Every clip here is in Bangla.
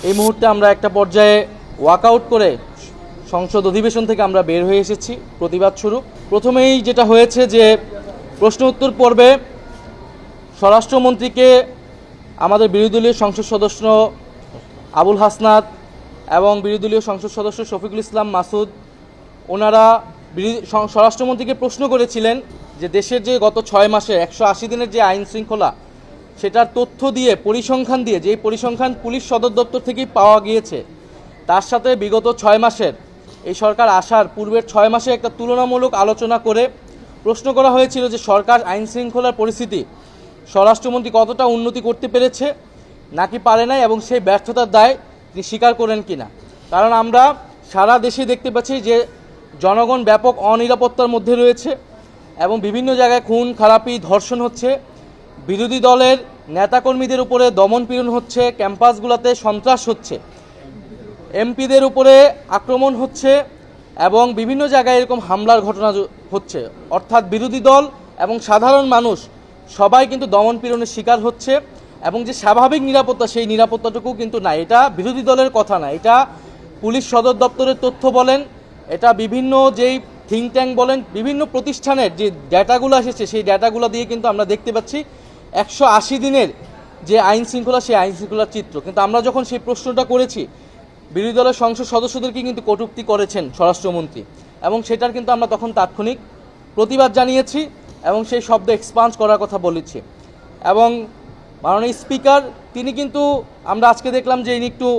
এই মুহূর্তে আমরা একটা পর্যায়ে ওয়াকআউট করে সংসদ অধিবেশন থেকে আমরা বের হয়ে এসেছি প্রতিবাদ স্বরূপ। প্রথমেই যেটা হয়েছে যে প্রশ্ন উত্তর পর্বে স্বরাষ্ট্রমন্ত্রীকে আমাদের বিরোধী দলীয় সংসদ সদস্য আবুল হাসনাত এবং বিরোধী দলীয় সংসদ সদস্য শফিকুল ইসলাম মাসুদ ওনারা স্বরাষ্ট্রমন্ত্রীকে প্রশ্ন করেছিলেন যে দেশের যে গত 6 মাসে 180 দিনের যে আইন শৃঙ্খলা সেটার তথ্য দিয়ে পরিসংখ্যান দিয়ে যেই পরিসংখ্যান পুলিশ সদর দপ্তর থেকেই পাওয়া গিয়েছে তার সাথে বিগত 6 মাসের এই সরকার আসার পূর্বের 6 মাসে একটা তুলনামূলক আলোচনা করে প্রশ্ন করা হয়েছিল যে সরকার আইন শৃঙ্খলার পরিস্থিতি স্বরাষ্ট্রমন্ত্রী কতটা উন্নতি করতে পেরেছে নাকি পারে নাই এবং সেই ব্যর্থতার দায় তিনি স্বীকার করেন কিনা। কারণ আমরা সারা দেশে দেখতে পাচ্ছি যে জনগণ ব্যাপক অনিরাপত্তার মধ্যে রয়েছে এবং বিভিন্ন জায়গায় খুন খারাপি ধর্ষণ হচ্ছে, বিরোধী দলের নেতাকর্মীদের উপরে দমনপীড়ন হচ্ছে, ক্যাম্পাসগুলোতে সন্ত্রাস হচ্ছে, এমপিদের উপরে আক্রমণ হচ্ছে এবং বিভিন্ন জায়গায় এরকম হামলার ঘটনা হচ্ছে। অর্থাৎ বিরোধী দল এবং সাধারণ মানুষ সবাই কিন্তু দমনপীড়নের শিকার হচ্ছে এবং যে স্বাভাবিক নিরাপত্তা সেই নিরাপত্তাটুকু কিন্তু না। এটা বিরোধী দলের কথা না, এটা পুলিশ সদর দপ্তরের তথ্য বলেন, এটা বিভিন্ন যেই থিঙ্ক ট্যাঙ্ক বলেন, বিভিন্ন প্রতিষ্ঠানের যে ডেটাগুলো এসেছে সেই ডেটাগুলো দিয়ে কিন্তু আমরা দেখতে পাচ্ছি 180 দিনের যে আইন শৃঙ্খলা সেই আইন শৃঙ্খলার চিত্র। কিন্তু আমরা যখন সেই প্রশ্নটা করেছি বিরোধী দলের সংসদ সদস্যদেরকে কিন্তু কটূক্তি করেছেন স্বরাষ্ট্রমন্ত্রী এবং সেটার কিন্তু আমরা তখন তাৎক্ষণিক প্রতিবাদ জানিয়েছি এবং সেই শব্দ এক্সপান্স করার কথা বলেছি। এবং মাননীয় স্পিকার তিনি কিন্তু আমরা আজকে দেখলাম যে ইনি একটু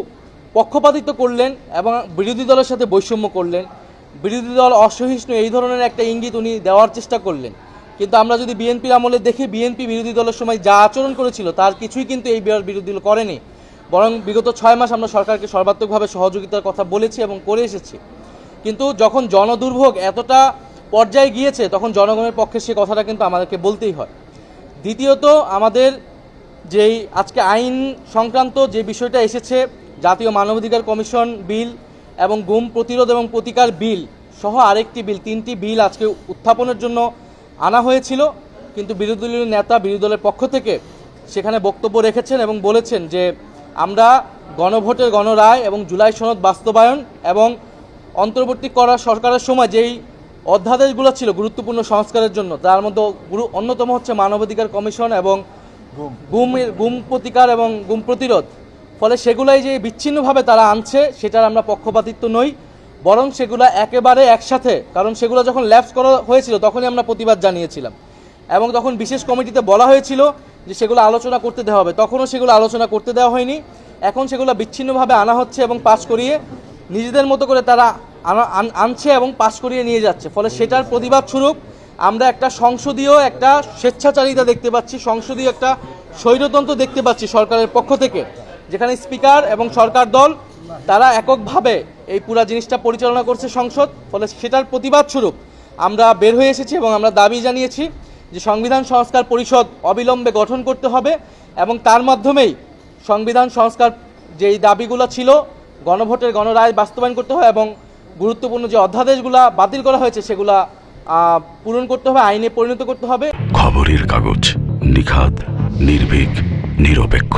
পক্ষপাতিত্ব করলেন এবং বিরোধী দলের সাথে বৈষম্য করলেন, বিরোধী দল অসহিষ্ণু এই ধরনের একটা ইঙ্গিত উনি দেওয়ার চেষ্টা করলেন। কিন্তু আমরা যদি বিএনপির আমলে দেখি বিএনপি বিরোধী দলের সময় যা আচরণ করেছিল তার কিছুই কিন্তু এই বিরোধী দল করেনি, বরং বিগত 6 মাস আমরা সরকারকে সর্বাত্মকভাবে সহযোগিতার কথা বলেছি এবং করে এসেছি। কিন্তু যখন জনদুর্ভোগ এতটা পর্যায়ে গিয়েছে তখন জনগণের পক্ষে সে কথাটা কিন্তু আমাদেরকে বলতেই হয়। দ্বিতীয়ত আমাদের যেই আজকে আইন সংক্রান্ত যে বিষয়টা এসেছে জাতীয় মানবাধিকার কমিশন বিল এবং গুম প্রতিরোধ এবং প্রতিকার বিল সহ আরেকটি বিল, 3টি বিল আজকে উত্থাপনের জন্য আনা হয়েছিল। কিন্তু বিরোধী দলীয় নেতা বিরোধী দলের পক্ষ থেকে সেখানে বক্তব্য রেখেছেন এবং বলেছেন যে আমরা গণভোটের গণরায় এবং জুলাই সনদ বাস্তবায়ন এবং অন্তর্বর্তী করা সরকারের সময় যেই অধ্যাদেশগুলো ছিল গুরুত্বপূর্ণ সংস্কারের জন্য তার মধ্যে অন্যতম হচ্ছে মানবাধিকার কমিশন এবং গুম প্রতিকার এবং গুম প্রতিরোধ। ফলে সেগুলাই যে বিচ্ছিন্নভাবে তারা আনছে সেটার আমরা পক্ষপাতিত্ব নই, বরং সেগুলো একেবারে একসাথে, কারণ সেগুলো যখন ল্যাপস করা হয়েছিল তখনই আমরা প্রতিবাদ জানিয়েছিলাম এবং তখন বিশেষ কমিটিতে বলা হয়েছিল যে সেগুলো আলোচনা করতে দেওয়া হবে, তখনও সেগুলো আলোচনা করতে দেওয়া হয়নি। এখন সেগুলো বিচ্ছিন্নভাবে আনা হচ্ছে এবং পাস করিয়ে নিজেদের মতো করে তারা আনছে এবং পাস করিয়ে নিয়ে যাচ্ছে। ফলে সেটার প্রতিবাদ স্বরূপ আমরা একটা সংসদীয় একটা স্বেচ্ছাচারিতা দেখতে পাচ্ছি, সংসদীয় একটা স্বৈরতন্ত্র দেখতে পাচ্ছি সরকারের পক্ষ থেকে, যেখানে স্পিকার এবং সরকার দল তারা এককভাবে এই পুরা জিনিসটা পরিচালনা করছে সংসদ। ফলে সেটার প্রতিবাদ স্বরূপ আমরা বের হয়ে এসেছি এবং আমরা দাবি জানিয়েছি যে সংবিধান সংস্কার পরিষদ অবিলম্বে গঠন করতে হবে এবং তার মাধ্যমেই সংবিধান সংস্কার যেই দাবিগুলো ছিল গণভোটের গণরায় বাস্তবায়ন করতে হবে এবং গুরুত্বপূর্ণ যে অধ্যাদেশগুলো বাতিল করা হয়েছে সেগুলা পূরণ করতে হবে, আইনে পরিণত করতে হবে। খবরের কাগজ, নিখাত, নির্ভীক, নিরপেক্ষ।